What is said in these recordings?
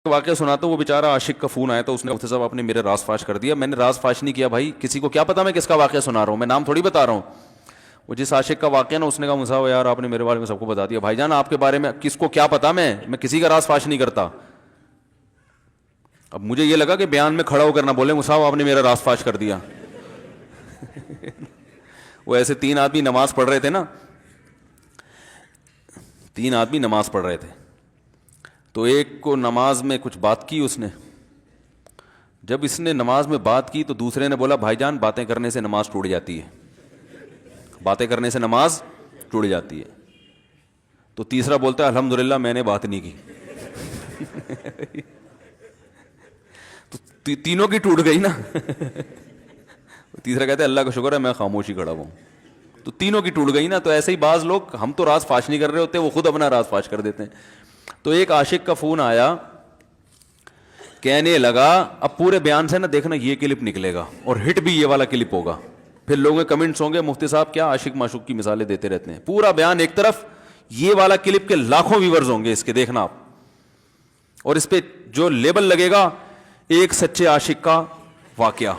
واقعہ سناتا ہوں. وہ بیچارہ عاشق کا فون آیا تو اس نے مفتی صاحب آپ نے میرے راز فاش کر دیا. میں نے راز فاش نہیں کیا بھائی, کسی کو کیا پتا میں کس کا واقعہ سنا رہا ہوں, میں نام تھوڑی بتا رہا ہوں. وہ جس عاشق کا واقعہ نا, اس نے کہا مصعب یار آپ نے میرے بارے میں سب کو بتا دیا. بھائی جان آپ کے بارے میں کس کو کیا پتا, میں کسی کا راز فاش نہیں کرتا. اب مجھے یہ لگا کہ بیان میں کھڑا ہو کر نہ بولے مصعب آپ نے میرا راز فاش کر دیا. وہ ایسے 3 آدمی نماز پڑھ رہے تھے نا, 3 آدمی نماز پڑھ رہے تھے. تو ایک کو نماز میں کچھ بات کی اس نے. جب اس نے نماز میں بات کی تو دوسرے نے بولا بھائی جان باتیں کرنے سے نماز ٹوٹ جاتی ہے, باتیں کرنے سے نماز ٹوٹ جاتی ہے. تو تیسرا بولتا ہے الحمدللہ میں نے بات نہیں کی. تو تینوں کی ٹوٹ گئی نا. تیسرا کہتا ہے اللہ کا شکر ہے میں خاموشی کھڑا ہوں. تو تینوں کی ٹوٹ گئی نا. تو ایسے ہی بعض لوگ, ہم تو راز فاش نہیں کر رہے ہوتے, وہ خود اپنا راز فاش کر دیتے ہیں. تو ایک عاشق کا فون آیا, کہنے لگا اب پورے بیان سے نا دیکھنا یہ کلپ نکلے گا اور ہٹ بھی یہ والا کلپ ہوگا. پھر لوگوں کے کمنٹس ہوں گے مفتی صاحب کیا عاشق معشوق کی مثالیں دیتے رہتے ہیں. پورا بیان ایک طرف, یہ والا کلپ کے لاکھوں ویورز ہوں گے اس کے, دیکھنا آپ. اور اس پہ جو لیبل لگے گا ایک سچے عاشق کا واقعہ,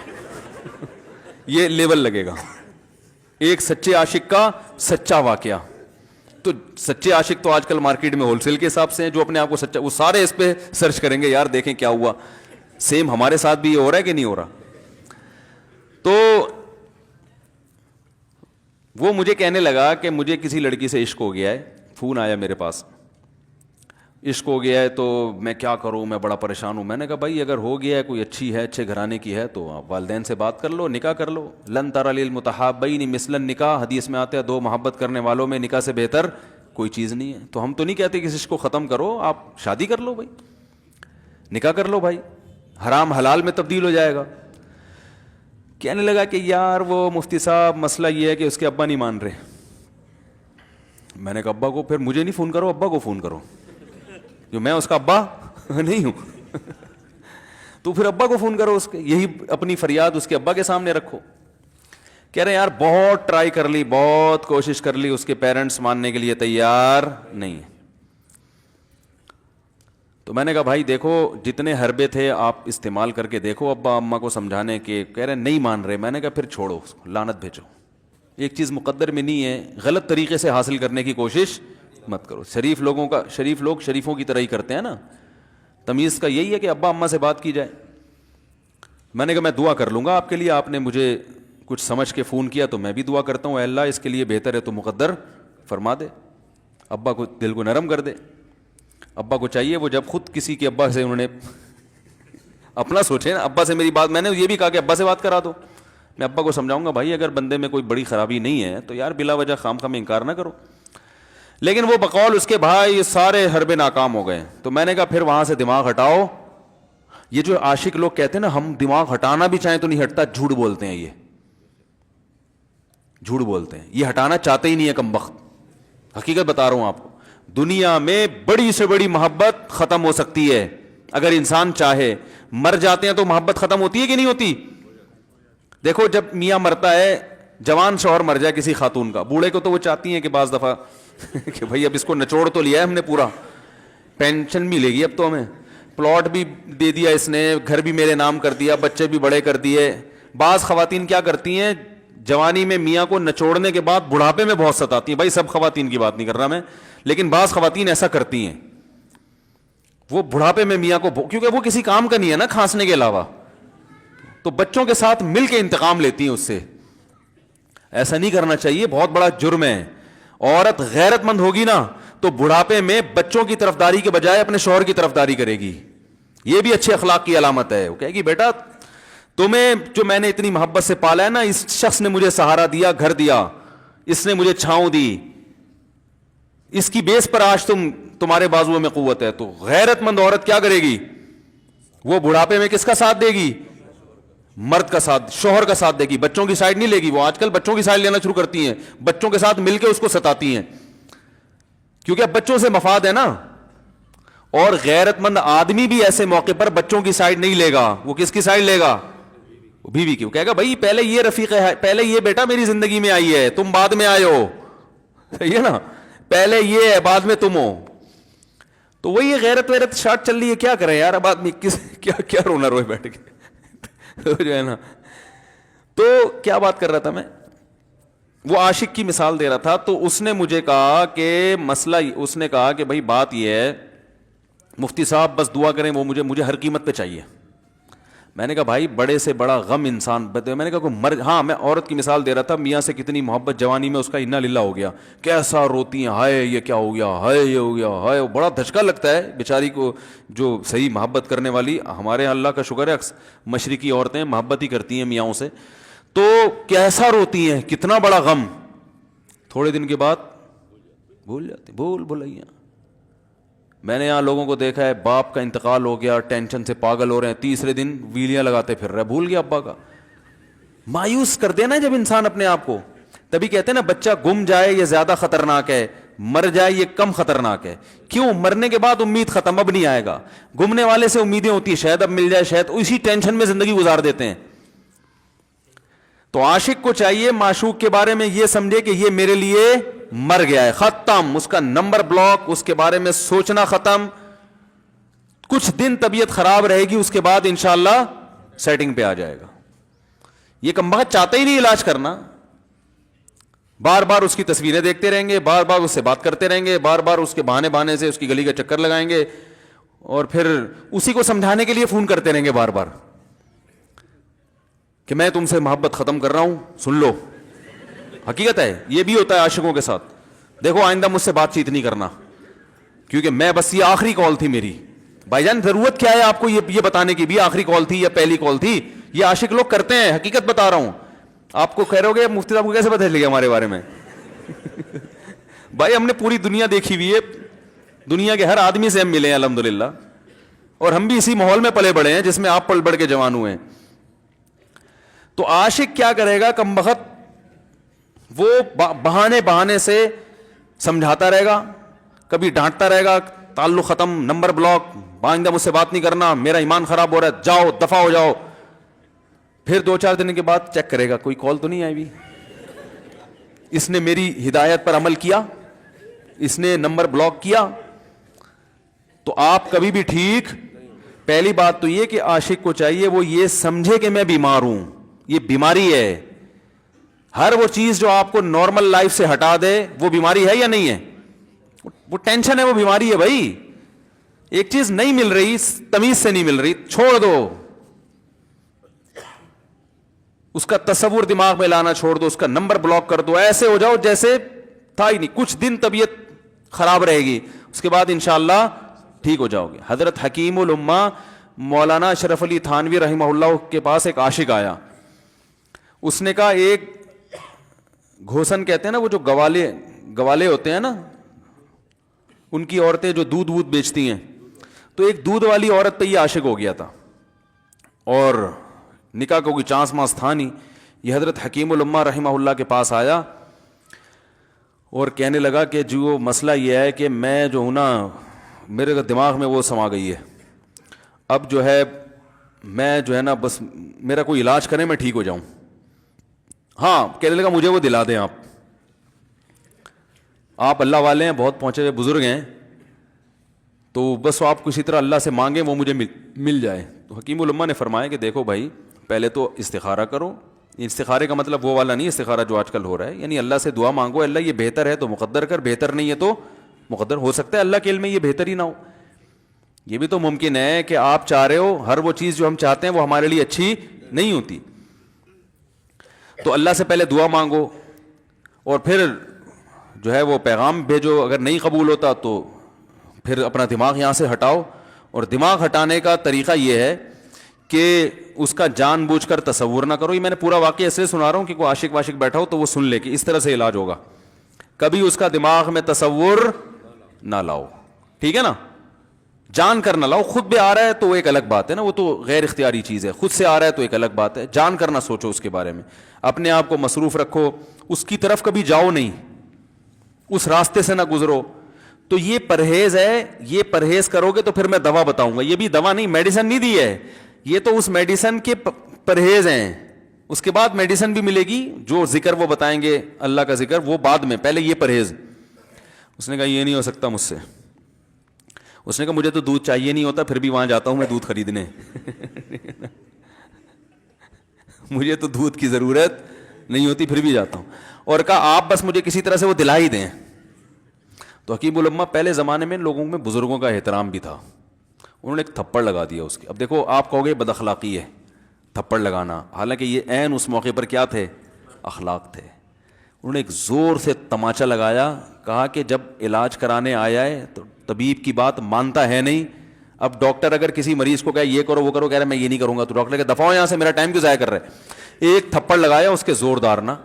یہ لیبل لگے گا ایک سچے عاشق کا سچا واقعہ. تو سچے عاشق تو آج کل مارکیٹ میں ہول سیل کے حساب سے ہیں, جو اپنے آپ کو سچا, وہ سارے اس پہ سرچ کریں گے یار دیکھیں کیا ہوا. سیم ہمارے ساتھ بھی یہ ہو رہا ہے کہ نہیں ہو رہا. تو وہ مجھے کہنے لگا کہ مجھے کسی لڑکی سے عشق ہو گیا ہے. فون آیا میرے پاس, عشق ہو گیا ہے تو میں کیا کروں, میں بڑا پریشان ہوں. میں نے کہا بھائی اگر ہو گیا ہے, کوئی اچھی ہے, اچھے گھرانے کی ہے, تو آپ والدین سے بات کر لو, نکاح کر لو. لن تری للمتحابین مثل النکاح, حدیث میں آتا ہے 2 محبت کرنے والوں میں نکاح سے بہتر کوئی چیز نہیں ہے. تو ہم تو نہیں کہتے کہ اس کو ختم کرو, آپ شادی کر لو بھائی, نکاح کر لو بھائی, حرام حلال میں تبدیل ہو جائے گا. کہنے لگا کہ یار وہ مفتی صاحب مسئلہ یہ ہے کہ اس کے ابا نہیں مان رہے. میں نے کہا ابا کو, پھر مجھے نہیں فون کرو, ابا کو فون کرو, جو میں اس کا ابا نہیں ہوں. تو پھر ابا کو فون کرو, اس کے یہی اپنی فریاد اس کے ابا کے سامنے رکھو. کہہ رہے یار بہت ٹرائی کر لی, بہت کوشش کر لی, اس کے پیرنٹس ماننے کے لیے تیار نہیں. تو میں نے کہا بھائی دیکھو جتنے حربے تھے آپ استعمال کر کے دیکھو ابا اماں کو سمجھانے کے. کہہ رہے نہیں مان رہے. میں نے کہا پھر چھوڑو اس کو, لعنت بھیجو. ایک چیز مقدر میں نہیں ہے, غلط طریقے سے حاصل کرنے کی کوشش مت کرو. شریف لوگ شریفوں کی طرح ہی کرتے ہیں نا. تمیز کا یہی ہے کہ ابا اماں سے بات کی جائے. میں نے کہا میں دعا کر لوں گا آپ کے لیے, آپ نے مجھے کچھ سمجھ کے فون کیا تو میں بھی دعا کرتا ہوں, اے اللہ اس کے لیے بہتر ہے تو مقدر فرما دے, ابا کو دل کو نرم کر دے. ابا کو چاہیے وہ جب خود کسی کے ابا سے انہوں نے اپنا سوچے نا, ابا سے میری بات, میں نے یہ بھی کہا کہ ابا سے بات کرا دو. میں ابا کو سمجھاؤں گا بھائی اگر بندے میں کوئی بڑی خرابی نہیں ہے تو یار بلا وجہ خام خام انکار نہ کرو. لیکن وہ بقول اس کے بھائی سارے حربے ناکام ہو گئے. تو میں نے کہا پھر وہاں سے دماغ ہٹاؤ. یہ جو عاشق لوگ کہتے ہیں نا ہم دماغ ہٹانا بھی چاہیں تو نہیں ہٹتا, جھوٹ بولتے ہیں, یہ جھوٹ بولتے ہیں, یہ ہٹانا چاہتے ہی نہیں ہے کمبخت. حقیقت بتا رہا ہوں آپ کو, دنیا میں بڑی سے بڑی محبت ختم ہو سکتی ہے اگر انسان چاہے. مر جاتے ہیں تو محبت ختم ہوتی ہے کہ نہیں ہوتی؟ دیکھو جب میاں مرتا ہے, جوان شوہر مر جائے کسی خاتون کا, بوڑھے کو تو وہ چاہتی ہیں کہ بعض دفعہ کہ بھائی اب اس کو نچوڑ تو لیا ہے ہم نے, پورا پینشن ملے گی اب تو ہمیں, پلاٹ بھی دے دیا اس نے, گھر بھی میرے نام کر دیا, بچے بھی بڑے کر دیے. بعض خواتین کیا کرتی ہیں, جوانی میں میاں کو نچوڑنے کے بعد بڑھاپے میں بہت ستاتی ہیں. بھائی سب خواتین کی بات نہیں کر رہا میں, لیکن بعض خواتین ایسا کرتی ہیں, وہ بڑھاپے میں میاں کو, کیونکہ وہ کسی کام کا نہیں ہے نا کھانسنے کے علاوہ, تو بچوں کے ساتھ مل کے انتقام لیتی ہیں اس سے. ایسا نہیں کرنا چاہیے, بہت بڑا جرم ہے. عورت غیرت مند ہوگی نا تو بڑھاپے میں بچوں کی طرفداری کے بجائے اپنے شوہر کی طرفداری کرے گی. یہ بھی اچھے اخلاق کی علامت ہے. وہ کہے گی بیٹا تمہیں جو میں نے اتنی محبت سے پالا ہے نا, اس شخص نے مجھے سہارا دیا, گھر دیا, اس نے مجھے چھاؤں دی, اس کی بیس پر آج تمہارے بازوؤں میں قوت ہے. تو غیرت مند عورت کیا کرے گی, وہ بڑھاپے میں کس کا ساتھ دے گی؟ مرد کا ساتھ, شوہر کا ساتھ دے گی, بچوں کی سائڈ نہیں لے گی. وہ آج کل بچوں کی سائڈ لینا شروع کرتی ہیں, بچوں کے ساتھ مل کے اس کو ستاتی ہیں, کیونکہ اب بچوں سے مفاد ہے نا. اور غیرت مند آدمی بھی ایسے موقع پر بچوں کی سائڈ نہیں لے گا. وہ کس کی سائڈ لے گا؟ بیوی کی. وہ کہے گا بھائی پہلے یہ رفیق ہے, پہلے یہ بیٹا میری زندگی میں آئی ہے, تم بعد میں آئے ہو, صحیح ہے نا, پہلے یہ ہے بعد میں تم ہو. تو وہی غیرت ویرت شارٹ چل رہی ہے, کیا کریں یار, اب آدمی کس کیا رونا روئے بیٹھ کے تو جو ہے نا. تو کیا بات کر رہا تھا میں, وہ عاشق کی مثال دے رہا تھا. تو اس نے مجھے کہا کہ مسئلہ, اس نے کہا کہ بھائی بات یہ ہے مفتی صاحب بس دعا کریں, وہ مجھے ہر قیمت پہ چاہیے. میں نے کہا بھائی بڑے سے بڑا غم انسان, میں نے کہا کوئی ہاں میں عورت کی مثال دے رہا تھا, میاں سے کتنی محبت جوانی میں اس کا انا للہ ہو گیا, کیسا روتی ہیں, ہائے یہ کیا ہو گیا, ہائے یہ ہو گیا, ہائے, بڑا دھچکا لگتا ہے بیچاری کو جو صحیح محبت کرنے والی. ہمارے اللہ کا شکر ہے مشرقی عورتیں محبت ہی کرتی ہیں میاں سے, تو کیسا روتی ہیں, کتنا بڑا غم. تھوڑے دن کے بعد بھول جاتے, بھولائیاں. میں نے یہاں لوگوں کو دیکھا ہے, باپ کا انتقال ہو گیا, ٹینشن سے پاگل ہو رہے ہیں, تیسرے دن ویلیاں لگاتے پھر رہے, بھول گیا ابا کا. مایوس کر دینا جب انسان اپنے آپ کو. تبھی کہتے ہیں نا بچہ گم جائے یہ زیادہ خطرناک ہے, مر جائے یہ کم خطرناک ہے. کیوں؟ مرنے کے بعد امید ختم, اب نہیں آئے گا. گمنے والے سے امیدیں ہوتی ہیں شاید اب مل جائے, شاید اسی ٹینشن میں زندگی گزار دیتے ہیں. تو عاشق کو چاہیے معشوق کے بارے میں یہ سمجھے کہ یہ میرے لیے مر گیا ہے, ختم, اس کا نمبر بلاک, اس کے بارے میں سوچنا ختم. کچھ دن طبیعت خراب رہے گی, اس کے بعد انشاءاللہ سیٹنگ پہ آ جائے گا. یہ کمبخت چاہتا ہی نہیں علاج کرنا, بار بار اس کی تصویریں دیکھتے رہیں گے, بار بار اس سے بات کرتے رہیں گے, بار بار اس کے بہانے سے اس کی گلی کا چکر لگائیں گے, اور پھر اسی کو سمجھانے کے لیے فون کرتے رہیں گے بار بار کہ میں تم سے محبت ختم کر رہا ہوں, سن لو. حقیقت ہے, یہ بھی ہوتا ہے عاشقوں کے ساتھ. دیکھو آئندہ مجھ سے بات چیت نہیں کرنا, کیونکہ میں بس یہ آخری کال تھی میری. بھائی جان ضرورت کیا ہے آپ کو یہ بتانے کی بھی آخری کال تھی یا پہلی کال تھی؟ یہ عاشق لوگ کرتے ہیں, حقیقت بتا رہا ہوں. آپ کو کہہ رہے ہو گے مفتی صاحب کو کیسے پتہ چل گیا ہمارے بارے میں بھائی ہم نے پوری دنیا دیکھی ہوئی ہے, دنیا کے ہر آدمی سے ہم ملے ہیں الحمدللہ, اور ہم بھی اسی ماحول میں پلے بڑے ہیں جس میں آپ پل بڑھ کے جوان ہوئے ہیں. تو عاشق کیا کرے گا کمبخت, وہ بہانے سے سمجھاتا رہے گا, کبھی ڈانٹتا رہے گا, تعلق ختم, نمبر بلاک, آئندہ مجھ سے بات نہیں کرنا, میرا ایمان خراب ہو رہا ہے, جاؤ دفع ہو جاؤ. پھر 2-4 دن کے بعد چیک کرے گا کوئی کال تو نہیں آئی بھی, اس نے میری ہدایت پر عمل کیا, اس نے نمبر بلاک کیا. تو آپ کبھی بھی ٹھیک. پہلی بات تو یہ کہ عاشق کو چاہیے وہ یہ سمجھے کہ میں بیمار ہوں, یہ بیماری ہے. ہر وہ چیز جو آپ کو نارمل لائف سے ہٹا دے وہ بیماری ہے یا نہیں ہے؟ وہ ٹینشن ہے, وہ بیماری ہے بھائی. ایک چیز نہیں مل رہی, تمیز سے نہیں مل رہی, چھوڑ دو, اس کا تصور دماغ میں لانا چھوڑ دو, اس کا نمبر بلاک کر دو, ایسے ہو جاؤ جیسے تھا ہی نہیں. کچھ دن طبیعت خراب رہے گی, اس کے بعد انشاءاللہ ٹھیک ہو جاؤ گے. حضرت حکیم الامہ مولانا اشرف علی تھانوی رحمہ اللہ کے پاس ایک عاشق آیا. اس نے کہا ایک گھوسن کہتے ہیں نا, وہ جو گوالے ہوتے ہیں نا, ان کی عورتیں جو دودھ بیچتی ہیں, تو ایک دودھ والی عورت پہ یہ عاشق ہو گیا تھا, اور نکاح کو کوئی چانس مانس تھا نہیں. یہ حضرت حکیم الامہ رحمہ اللہ کے پاس آیا اور کہنے لگا کہ جو مسئلہ یہ ہے کہ میں جو ہوں نا, میرے دماغ میں وہ سما گئی ہے, اب جو ہے میں جو ہے نا بس میرا کوئی علاج کریں میں ٹھیک ہو جاؤں. ہاں, کہنے لگا مجھے وہ دلا دیں آپ اللہ والے ہیں, بہت پہنچے ہوئے بزرگ ہیں, تو بس آپ کسی طرح اللہ سے مانگیں وہ مجھے مل جائے. تو حکیم الامہ نے فرمایا کہ دیکھو بھائی, پہلے تو استخارہ کرو. استخارے کا مطلب وہ والا نہیں استخارہ جو آج کل ہو رہا ہے, یعنی اللہ سے دعا مانگو, اللہ یہ بہتر ہے تو مقدر کر, بہتر نہیں ہے تو مقدر. ہو سکتا ہے اللہ کے علم میں یہ بہتر ہی نہ ہو, یہ بھی تو ممکن ہے کہ آپ چاہ رہے ہو ہر وہ چیز جو ہم چاہتے ہیں وہ ہمارے لیے اچھی نہیں ہوتی. تو اللہ سے پہلے دعا مانگو, اور پھر جو ہے وہ پیغام بھیجو. اگر نہیں قبول ہوتا تو پھر اپنا دماغ یہاں سے ہٹاؤ. اور دماغ ہٹانے کا طریقہ یہ ہے کہ اس کا جان بوجھ کر تصور نہ کرو. یہ میں نے پورا واقعہ اس لیے سنا رہا ہوں کہ کوئی عاشق واشق بیٹھا ہو تو وہ سن لے کہ اس طرح سے علاج ہوگا. کبھی اس کا دماغ میں تصور نہ لاؤ, ٹھیک ہے نا, جان کر نہ لاؤ. خود بھی آ رہا ہے تو وہ ایک الگ بات ہے نا, وہ تو غیر اختیاری چیز ہے. خود سے آ رہا ہے تو ایک الگ بات ہے. جان کر نہ سوچو اس کے بارے میں, اپنے آپ کو مصروف رکھو, اس کی طرف کبھی جاؤ نہیں, اس راستے سے نہ گزرو. تو یہ پرہیز ہے, یہ پرہیز کرو گے تو پھر میں دوا بتاؤں گا. یہ بھی دوا نہیں, میڈیسن نہیں دی ہے, یہ تو اس میڈیسن کے پرہیز ہیں. اس کے بعد میڈیسن بھی ملے گی, جو ذکر وہ بتائیں گے اللہ کا ذکر وہ بعد میں, پہلے یہ پرہیز. اس نے کہا یہ نہیں ہو سکتا مجھ سے. اس نے کہا مجھے تو دودھ چاہیے نہیں ہوتا، پھر بھی وہاں جاتا ہوں میں دودھ خریدنے مجھے تو دودھ کی ضرورت نہیں ہوتی پھر بھی جاتا ہوں. اور کہا آپ بس مجھے کسی طرح سے وہ دلا ہی دیں. تو حکیم الامہ پہلے زمانے میں لوگوں میں بزرگوں کا احترام بھی تھا. انہوں نے ایک تھپڑ لگا دیا اس کے. اب دیکھو آپ کہو گے بد اخلاقی ہے تھپڑ لگانا، حالانکہ یہ عین اس موقع پر کیا تھے؟ اخلاق تھے. انہوں نے ایک زور سے تماچا لگایا، کہا کہ جب علاج کرانے آیا ہے تو طبیب کی بات مانتا ہے نہیں. اب ڈاکٹر اگر کسی مریض کو کہے یہ کرو وہ کرو، کہہ رہا ہے میں یہ نہیں کروں گا، تو ڈاکٹر کہ دفعہ ہو یہاں سے، میرا ٹائم کیوں ضائع کر رہے. ایک تھپڑ لگایا اس کے زوردار نا.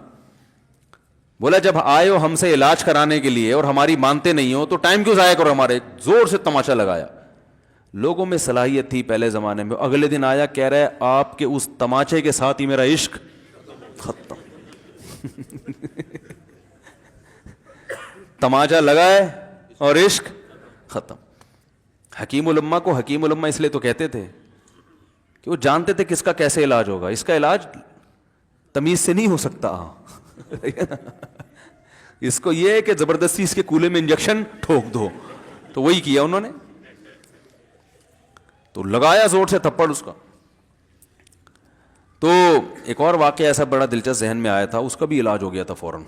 بولا جب آئے ہو ہم سے علاج کرانے کے لیے اور ہماری مانتے نہیں ہو تو ٹائم کیوں ضائع کرو ہمارے. زور سے تماچا لگایا. لوگوں میں صلاحیت تھی پہلے زمانے میں. اگلے دن آیا کہہ رہا ہے آپ کے اس تماچے کے ساتھ ہی میرا عشق ختم تماچا لگائے اور عشق ختم. حکیم الامہ کو حکیم الامہ اس لیے تو کہتے تھے کہ وہ جانتے تھے کس کا کیسے علاج ہوگا. اس کا علاج تمیز سے نہیں ہو سکتا اس کو یہ ہے کہ زبردستی اس کے کولے میں انجیکشن ٹھوک دو. تو وہی کیا انہوں نے. تو لگایا زور سے تھپڑ اس کا. تو ایک اور واقعہ ایسا بڑا دلچسپ ذہن میں آیا تھا، اس کا بھی علاج ہو گیا تھا فوراً.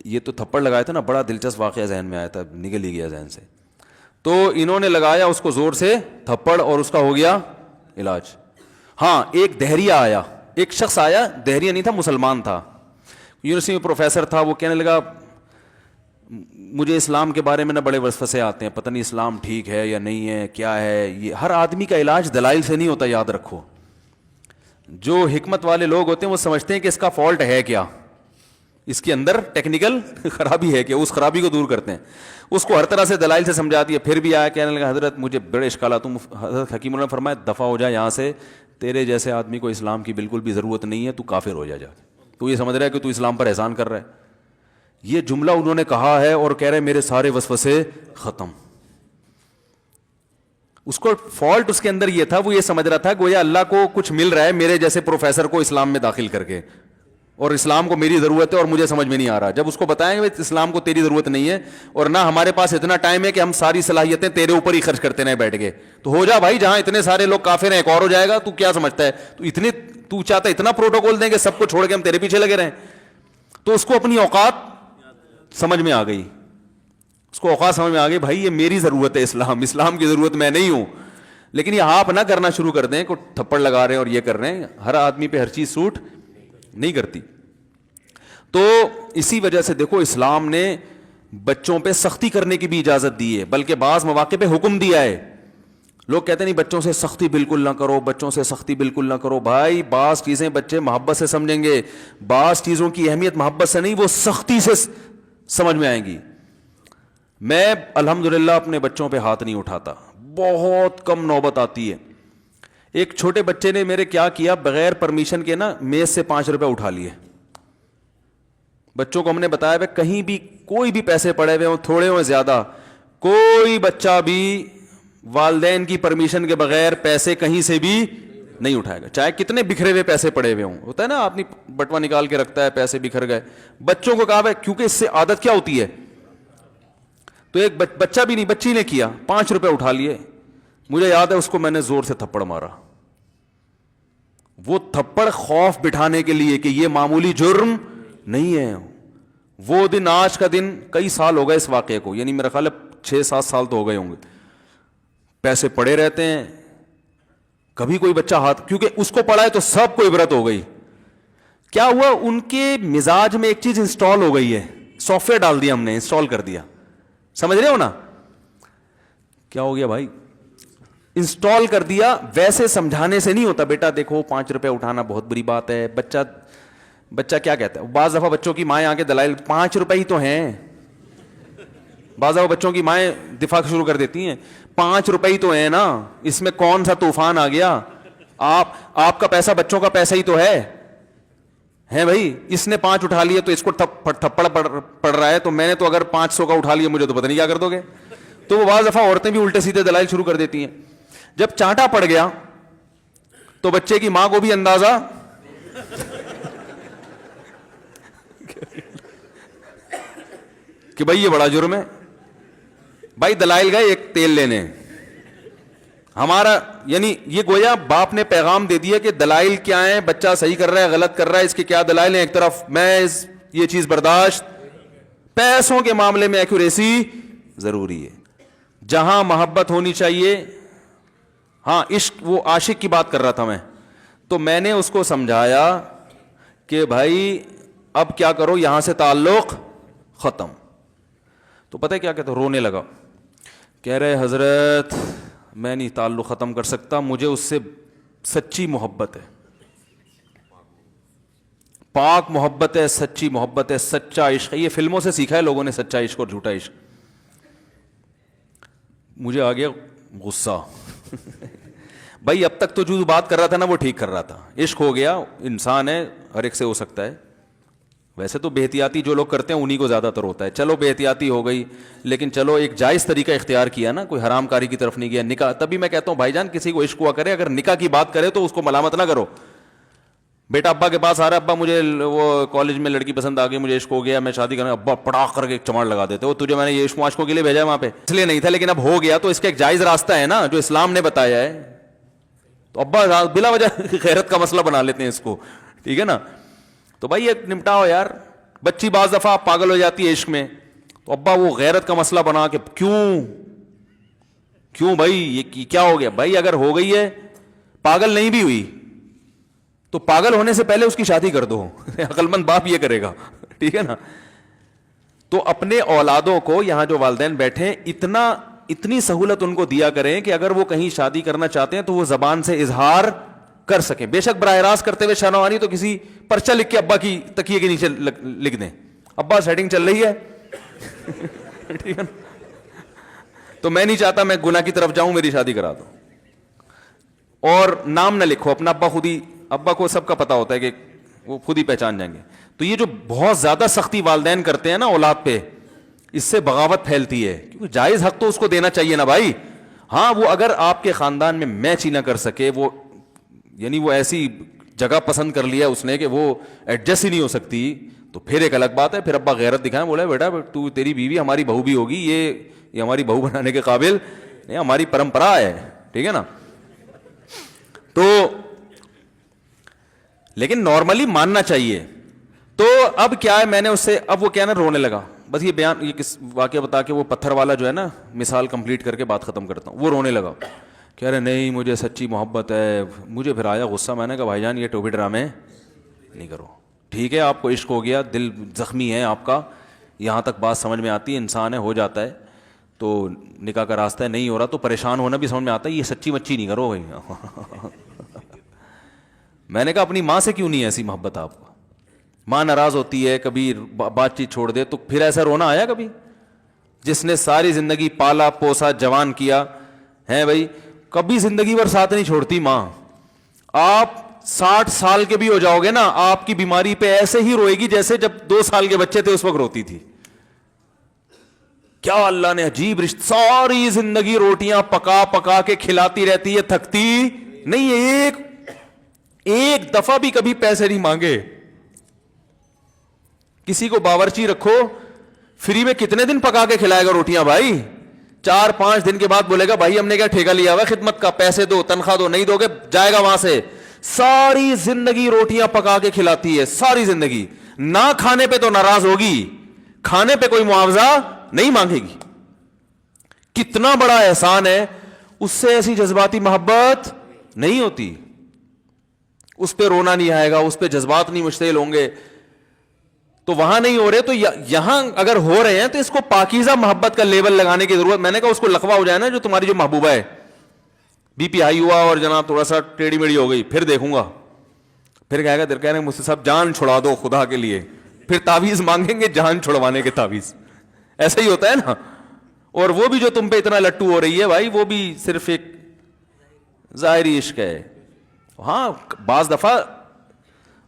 یہ تو تھپڑ لگایا تھا نا، بڑا دلچسپ واقعہ ذہن میں آیا تھا، نکل ہی گیا ذہن سے. تو انہوں نے لگایا اس کو زور سے تھپڑ اور اس کا ہو گیا علاج. ہاں ایک دہریہ آیا، ایک شخص آیا، دہریہ نہیں تھا مسلمان تھا، یونیورسٹی میں پروفیسر تھا. وہ کہنے لگا مجھے اسلام کے بارے میں نہ بڑے وسوسے آتے ہیں، پتہ نہیں اسلام ٹھیک ہے یا نہیں ہے، کیا ہے یہ. ہر آدمی کا علاج دلائل سے نہیں ہوتا، یاد رکھو. جو حکمت والے لوگ ہوتے ہیں وہ سمجھتے ہیں کہ اس کا فالٹ ہے کیا، اس کے اندر ٹیکنیکل خرابی ہے کہ اس خرابی کو دور کرتے ہیں. اس کو ہر طرح سے دلائل سے سمجھا دیا. پھر بھی آیا کہنے لگا حضرت مجھے بڑے اشکالات. حضرت حکیم اللہ نے فرمایا دفع ہو جائے یہاں سے، تیرے جیسے آدمی کو اسلام کی بالکل بھی ضرورت نہیں ہے، تو کافر ہو جا. تو یہ سمجھ رہا ہے کہ تو اسلام پر احسان کر رہا ہے. یہ جملہ انہوں نے کہا ہے اور کہہ رہے میرے سارے وسوسے ختم. اس کو فالٹ اس کے اندر یہ تھا، وہ یہ سمجھ رہا تھا گویا اللہ کو کچھ مل رہا ہے میرے جیسے پروفیسر کو اسلام میں داخل کر کے، اور اسلام کو میری ضرورت ہے اور مجھے سمجھ میں نہیں آ رہا. جب اس کو بتائیں گے اسلام کو تیری ضرورت نہیں ہے اور نہ ہمارے پاس اتنا ٹائم ہے کہ ہم ساری صلاحیتیں تیرے اوپر ہی خرچ کرتے رہیں بیٹھ کے، تو ہو جا بھائی، جہاں اتنے سارے لوگ کافر ہیں ایک اور ہو جائے گا. تو کیا سمجھتا ہے تو چاہتا ہے اتنا پروٹوکول دیں کہ سب کو چھوڑ کے ہم تیرے پیچھے لگے رہیں. تو اس کو اپنی اوقات سمجھ میں آ گئی. اس کو اوقات سمجھ میں آ گئی، بھائی یہ میری ضرورت ہے، اسلام کی ضرورت میں نہیں ہوں. لیکن یہ آپ نہ کرنا شروع کر دیں کہ تھپڑ لگا رہے ہیں اور یہ کر رہے ہیں. ہر آدمی پہ ہر چیز سوٹ نہیں کرتی. تو اسی وجہ سے دیکھو اسلام نے بچوں پہ سختی کرنے کی بھی اجازت دی ہے، بلکہ بعض مواقع پہ حکم دیا ہے. لوگ کہتے ہیں نہیں بچوں سے سختی بالکل نہ کرو، بچوں سے سختی بالکل نہ کرو. بھائی بعض چیزیں بچے محبت سے سمجھیں گے، بعض چیزوں کی اہمیت محبت سے نہیں، وہ سختی سے سمجھ میں آئیں گی. میں الحمدللہ اپنے بچوں پہ ہاتھ نہیں اٹھاتا، بہت کم نوبت آتی ہے. ایک چھوٹے بچے نے میرے کیا کیا، بغیر پرمیشن کے نا میز سے 5 روپے اٹھا لیے. بچوں کو ہم نے بتایا کہ کہیں بھی کوئی بھی پیسے پڑے ہوئے ہوں، تھوڑے ہوں زیادہ، کوئی بچہ بھی والدین کی پرمیشن کے بغیر پیسے کہیں سے بھی نہیں اٹھائے گا، چاہے کتنے بکھرے ہوئے پیسے پڑے ہوئے ہوں. ہوتا ہے نا آدمی بٹوا نکال کے رکھتا ہے، پیسے بکھر گئے. بچوں کو کہا ہے کیونکہ اس سے عادت کیا ہوتی ہے. تو ایک بچہ بھی نہیں، بچی نے کیا، 5 روپے اٹھا لیے. مجھے یاد ہے اس کو میں نے زور سے تھپڑ مارا. وہ تھپڑ خوف بٹھانے کے لیے کہ یہ معمولی جرم نہیں ہے. وہ دن آج کا دن کئی سال ہو گئے اس واقعے کو، یعنی میرا خیال ہے 6-7 سال تو ہو گئے ہوں گے. پیسے پڑے رہتے ہیں، کبھی کوئی بچہ ہاتھ، کیونکہ اس کو پڑا ہے تو سب کو عبرت ہو گئی. کیا ہوا، ان کے مزاج میں ایک چیز انسٹال ہو گئی ہے، سافٹ ویئر ڈال دیا ہم نے، انسٹال کر دیا. سمجھ رہے ہو نا کیا ہو گیا بھائی؟ انسٹال کر دیا. ویسے سمجھانے سے نہیں ہوتا، بیٹا دیکھو 5 روپے اٹھانا بہت بری بات ہے. بچہ کیا کہتا ہے، بعض دفعہ بچوں کی مائیں آ کے دلائل 5 روپے ہی تو ہیں. بعض دفعہ بچوں کی مائیں دفاع شروع کر دیتی ہیں 5 روپے ہی تو ہیں نا، اس میں کون سا طوفان آ گیا. آپ کا پیسہ بچوں کا پیسہ ہی تو ہے بھائی. اس نے 5 اٹھا لیے تو اس کو تھپڑ پڑ رہا ہے، تو میں نے تو اگر 500 کا اٹھا لیا مجھے تو پتہ نہیں کیا کر دو گے. تو وہ بعض دفعہ عورتیں بھی الٹے سیدھے دلائل شروع کر دیتی ہیں. جب چانٹا پڑ گیا تو بچے کی ماں کو بھی اندازہ کہ بھائی یہ بڑا جرم ہے. بھائی دلائل گئے ایک تیل لینے, ہمارا یعنی یہ گویا باپ نے پیغام دے دیا کہ دلائل کیا ہیں, بچہ صحیح کر رہا ہے غلط کر رہا ہے, اس کے کیا دلائل ہیں, ایک طرف محض یہ چیز برداشت, پیسوں کے معاملے میں ایکوریسی ضروری ہے. جہاں محبت ہونی چاہیے, ہاں عشق, وہ عاشق کی بات کر رہا تھا میں, تو میں نے اس کو سمجھایا کہ بھائی اب کیا کرو, یہاں سے تعلق ختم. تو پتہ ہے کیا کہتا, رونے لگا, کہہ رہے حضرت میں نہیں تعلق ختم کر سکتا, مجھے اس سے سچی محبت ہے, پاک محبت ہے, سچی محبت ہے, سچا عشق ہے. یہ فلموں سے سیکھا ہے لوگوں نے, سچا عشق اور جھوٹا عشق. مجھے آ گیا غصہ. بھائی اب تک تو جو بات کر رہا تھا نا وہ ٹھیک کر رہا تھا, عشق ہو گیا, انسان ہے, ہر ایک سے ہو سکتا ہے. ویسے تو بے احتیاطی جو لوگ کرتے ہیں انہی کو زیادہ تر ہوتا ہے, چلو بے احتیاطی ہو گئی, لیکن چلو ایک جائز طریقہ اختیار کیا نا, کوئی حرام کاری کی طرف نہیں گیا. نکاح, تبھی میں کہتا ہوں بھائی جان کسی کو عشق ہوا کرے, اگر نکاح کی بات کرے تو اس کو ملامت نہ کرو. بیٹا ابا کے پاس آ رہا ہے, ابا مجھے وہ کالج میں لڑکی پسند آ گئی, مجھے عشق ہو گیا, میں شادی کرنا, ابا پڑاخ کر کے ایک چماڑ لگا دیتے, وہ تجھے میں نے یہ عشق معاشقوں کے لیے بھیجا ہے وہاں پہ, اس لیے نہیں تھا, لیکن اب ہو گیا تو اس کا ایک جائز راستہ ہے نا جو اسلام نے بتایا ہے. تو ابا بلا وجہ غیرت کا مسئلہ بنا لیتے ہیں اس کو, ٹھیک ہے نا. تو بھائی ایک نمٹاؤ یار. بچی بعض دفعہ پاگل ہو جاتی ہے عشق میں, تو ابا وہ غیرت کا مسئلہ بنا کے کیوں بھائی یہ کیا ہو گیا. بھائی اگر ہو گئی ہے, پاگل نہیں بھی ہوئی تو پاگل ہونے سے پہلے اس کی شادی کر دو. عقل مند باپ یہ کرے گا, ٹھیک ہے نا. تو اپنے اولادوں کو, یہاں جو والدین بیٹھے, اتنی سہولت ان کو دیا کریں کہ اگر وہ کہیں شادی کرنا چاہتے ہیں تو وہ زبان سے اظہار کر سکیں. بے شک براہ راست کرتے ہوئے شانوانی تو کسی پرچہ لکھ کے ابا کی تکیے کے نیچے لکھ دیں, ابا سیٹنگ چل رہی ہے, ٹھیک ہے نا. تو میں نہیں چاہتا میں گناہ کی طرف جاؤں, میری شادی کرا دو. اور نام نہ لکھو اپنا, ابا خود ہی, ابا کو سب کا پتا ہوتا ہے کہ وہ خود ہی پہچان جائیں گے. تو یہ جو بہت زیادہ سختی والدین کرتے ہیں نا اولاد پہ, اس سے بغاوت پھیلتی ہے, کیونکہ جائز حق تو اس کو دینا چاہیے نا بھائی. ہاں وہ اگر آپ کے خاندان میں میچ ہی نہ کر سکے, وہ یعنی وہ ایسی جگہ پسند کر لیا اس نے کہ وہ ایڈجسٹ ہی نہیں ہو سکتی, تو پھر ایک الگ بات ہے. پھر ابا غیرت دکھائیں, بولا بیٹا تو تیری بیوی ہماری بہو بھی ہوگی, یہ ہماری بہو بنانے کے قابل نہیں, ہماری پرمپرا ہے, ٹھیک ہے نا. تو لیکن نارملی ماننا چاہیے. تو اب کیا ہے, میں نے اس سے, اب وہ کیا نا رونے لگا. بس یہ بیان, یہ کس واقعہ بتا کے وہ پتھر والا جو ہے نا مثال کمپلیٹ کر کے بات ختم کرتا ہوں. وہ رونے لگا, کہہ رہے نہیں مجھے سچی محبت ہے. مجھے پھر آیا غصہ, میں نے کہا بھائی جان یہ ٹوپی ڈرامے نہیں کرو, ٹھیک ہے آپ کو عشق ہو گیا, دل زخمی ہے آپ کا, یہاں تک بات سمجھ میں آتی ہے, انسان ہے ہو جاتا ہے, تو نکاح کا راستہ ہے, نہیں ہو رہا تو پریشان ہونا بھی سمجھ میں آتا ہے, یہ سچی مچی نہیں کرو بھائی. میں نے کہا اپنی ماں سے کیوں نہیں ایسی محبت آپ کو, ماں ناراض ہوتی ہے, کبھی بات چیت چھوڑ دے تو پھر ایسا رونا آیا کبھی؟ جس نے ساری زندگی پالا پوسا جوان کیا ہے بھائی, کبھی زندگی بھر ساتھ نہیں چھوڑتی ماں. آپ 60 سال کے بھی ہو جاؤ گے نا, آپ کی بیماری پہ ایسے ہی روئے گی جیسے جب 2 سال کے بچے تھے اس وقت روتی تھی. کیا اللہ نے عجیب رشتہ, ساری زندگی روٹیاں پکا پکا کے کھلاتی رہتی ہے, تھکتی نہیں ہے, ایک دفعہ بھی کبھی پیسے نہیں مانگے. کسی کو باورچی رکھو, فری میں کتنے دن پکا کے کھلائے گا روٹیاں بھائی؟ 4-5 دن کے بعد بولے گا بھائی ہم نے کیا ٹھیکہ لیا ہوا خدمت کا, پیسے دو, تنخواہ دو, نہیں دو گے جائے گا وہاں سے. ساری زندگی روٹیاں پکا کے کھلاتی ہے, ساری زندگی. نہ کھانے پہ تو ناراض ہوگی, کھانے پہ کوئی معاوضہ نہیں مانگے گی. کتنا بڑا احسان ہے, اس سے ایسی جذباتی محبت نہیں ہوتی. اس پہ رونا نہیں آئے گا, اس پہ جذبات نہیں مشتعل ہوں گے. تو وہاں نہیں ہو رہے تو یہاں اگر ہو رہے ہیں تو اس کو پاکیزہ محبت کا لیبل لگانے کی ضرورت. میں نے کہا اس کو لقبہ ہو جائے نا جو تمہاری جو محبوبہ ہے, بی پی ہائی ہوا اور جناب تھوڑا سا ٹیڑھی میڑھی ہو گئی, پھر دیکھوں گا, پھر کہے گا, کہہ رہے ہیں مجھ سے سب جان چھڑا دو خدا کے لیے, پھر تعویذ مانگیں گے جان چھڑوانے کے تعویذ. ایسا ہی ہوتا ہے نا. اور وہ بھی جو تم پہ اتنا لٹو ہو رہی ہے بھائی, وہ بھی صرف ایک ظاہری عشق ہے. ہاں بعض دفعہ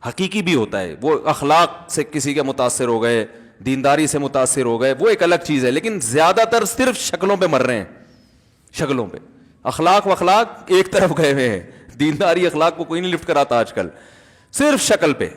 حقیقی بھی ہوتا ہے, وہ اخلاق سے کسی کے متاثر ہو گئے, دینداری سے متاثر ہو گئے, وہ ایک الگ چیز ہے. لیکن زیادہ تر صرف شکلوں پہ مر رہے ہیں, شکلوں پہ. اخلاق و اخلاق ایک طرف گئے ہوئے ہیں, دینداری اخلاق کو کوئی نہیں لفٹ کراتا آج کل, صرف شکل پہ.